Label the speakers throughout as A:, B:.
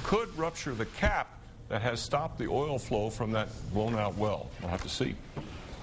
A: could rupture the cap that has stopped the oil flow from that blown out well. We'll have to see.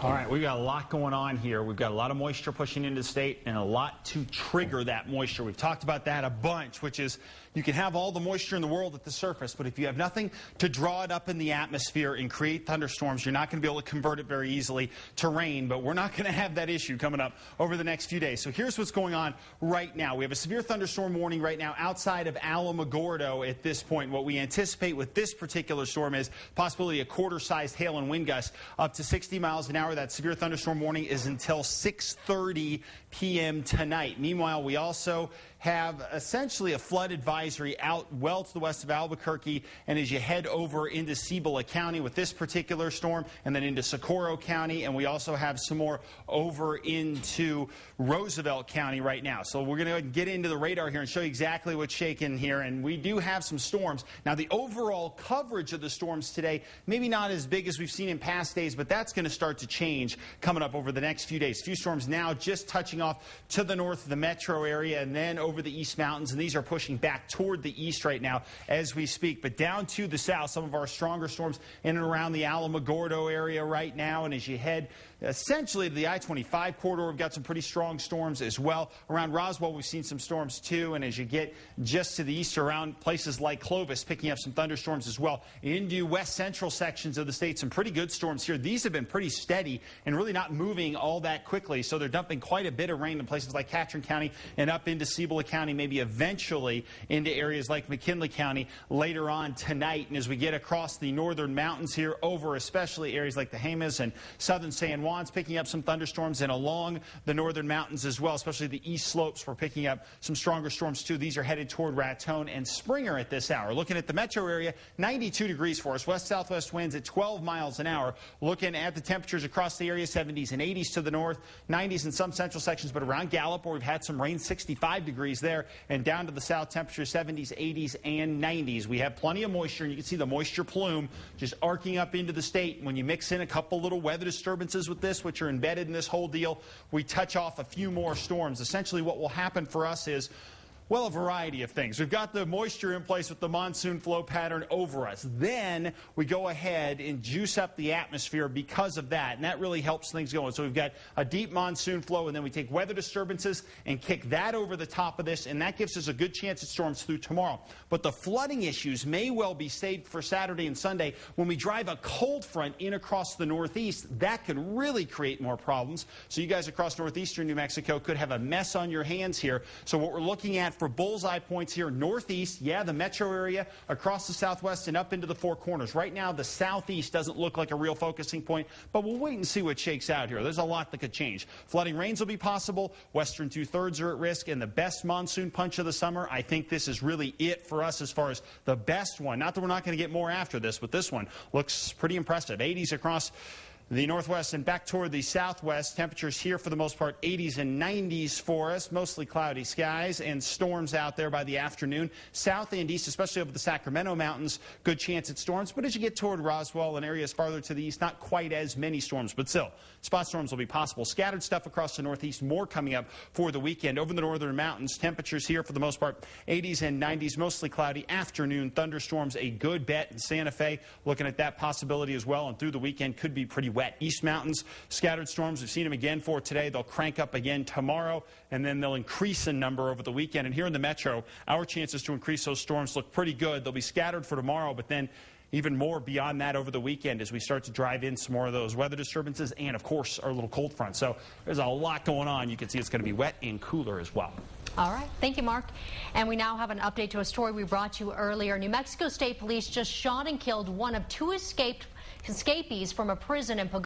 B: All right, we've got a lot going on here. We've got a lot of moisture pushing into the state and a lot to trigger that moisture. We've talked about that a bunch, which is you can have all the moisture in the world at the surface, but if you have nothing to draw it up in the atmosphere and create thunderstorms, you're not going to be able to convert it very easily to rain, but we're not going to have that issue coming up over the next few days. So here's what's going on right now. We have a severe thunderstorm warning right now outside of Alamogordo at this point. What we anticipate with this particular storm is possibility of quarter-sized hail and wind gusts up to 60 miles an hour. That severe thunderstorm warning is until 6:30 p.m. tonight. Meanwhile, we also have essentially a flood advisory out well to the west of Albuquerque, and as you head over into Cibola County with this particular storm, and then into Socorro County, and we also have some more over into Roosevelt County right now. So we're going to get into the radar here and show you exactly what's shaking here, and we do have some storms. Now, the overall coverage of the storms today, maybe not as big as we've seen in past days, but that's going to start to change coming up over the next few days. A few storms now just touching off to the north of the metro area and then over the East Mountains, and these are pushing back toward the east right now as we speak. But down to the south, some of our stronger storms in and around the Alamogordo area right now, and as you head essentially to the I-25 corridor, we've got some pretty strong storms as well. Around Roswell, we've seen some storms too, and as you get just to the east around places like Clovis, picking up some thunderstorms as well. Into west central sections of the state, some pretty good storms here. These have been pretty steady and really not moving all that quickly, so they're dumping quite a bit of rain in places like Catron County and up into Cibola County, maybe eventually into areas like McKinley County later on tonight. And as we get across the northern mountains here over especially areas like the Jemez and southern San Juan's picking up some thunderstorms, and along the northern mountains as well, especially the east slopes, we're picking up some stronger storms too. These are headed toward Raton and Springer at this hour. Looking at the metro area, 92 degrees for us. West-southwest winds at 12 miles an hour. Looking at the temperatures across the area, 70s and 80s to the north, 90s in some central sections, but around Gallup, where we've had some rain, 65 degrees there, and down to the south, temperatures 70s, 80s, and 90s. We have plenty of moisture, and you can see the moisture plume just arcing up into the state. When you mix in a couple little weather disturbances with this, which are embedded in this whole deal, we touch off a few more storms. Essentially, what will happen for us is, well, a variety of things. We've got the moisture in place with the monsoon flow pattern over us. Then we go ahead and juice up the atmosphere because of that, and that really helps things going. So we've got a deep monsoon flow, and then we take weather disturbances and kick that over the top of this, and that gives us a good chance at storms through tomorrow. But the flooding issues may well be saved for Saturday and Sunday when we drive a cold front in across the northeast. That could really create more problems. So you guys across northeastern New Mexico could have a mess on your hands here. So what we're looking at for bullseye points here, northeast, yeah, the metro area, across the southwest and up into the Four Corners. Right now, the southeast doesn't look like a real focusing point, but we'll wait and see what shakes out here. There's a lot that could change. Flooding rains will be possible. Western two-thirds are at risk, and the best monsoon punch of the summer, I think this is really it for us as far as the best one. Not that we're not going to get more after this, but this one looks pretty impressive. 80s across the northwest and back toward the southwest. Temperatures here for the most part 80s and 90s for us. Mostly cloudy skies and storms out there by the afternoon. South and east, especially over the Sacramento Mountains, good chance at storms. But as you get toward Roswell and areas farther to the east, not quite as many storms. But still, spot storms will be possible. Scattered stuff across the northeast, more coming up for the weekend. Over the northern mountains, temperatures here for the most part 80s and 90s, mostly cloudy. Afternoon thunderstorms, a good bet in Santa Fe. Looking at that possibility as well. And through the weekend could be pretty wet. East Mountains, scattered storms. We've seen them again for today. They'll crank up again tomorrow, and then they'll increase in number over the weekend. And here in the metro, our chances to increase those storms look pretty good. They'll be scattered for tomorrow, but then even more beyond that over the weekend as we start to drive in some more of those weather disturbances and, of course, our little cold front. So there's a lot going on. You can see it's going to be wet and cooler as well.
C: All right. Thank you, Mark. And we now have an update to a story we brought you earlier. New Mexico State Police just shot and killed one of two escapees from a prison in Pagosa.